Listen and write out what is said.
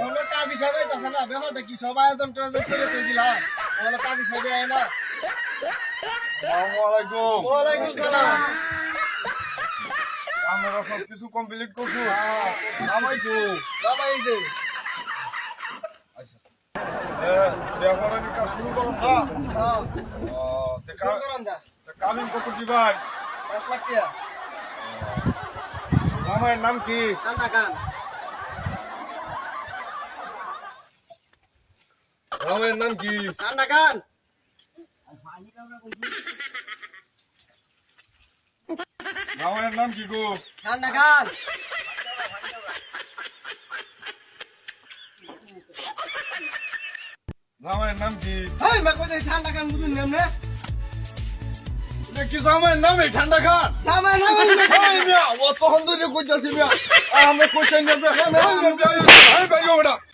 হলো কাজী সাহেব আইতাছে না ব্যাপারটা কি সব আয়োজন করে তুই দিলাম হলো কাজী সাহেব আয় না। আসসালামু আলাইকুম। ওয়ালাইকুম সালাম। আমরা সব কিছু কমপ্লিট করছো? বাবাই যে এখন আমি কাজ শুরু করুন না। শুরু করেন দা কাবিন কত কি ভাই? 5 লাখ টাকা। জামাইয়ের নাম কি? ঠান্ডা খান। জামাইয়ের নাম কি? ঠান্ডা খান। জামাইয়ের নাম কি গো? ঠান্ডা খান। জামাইয়ের নাম কি? এই মা কই ঠান্ডা খান বুঝুন না এটা কি জামাইয়ের নাম এই ঠান্ডা খান? জামাই না ও তখন তো যে কইতাছি মিয়া আমরা কোশ্চেন নেবে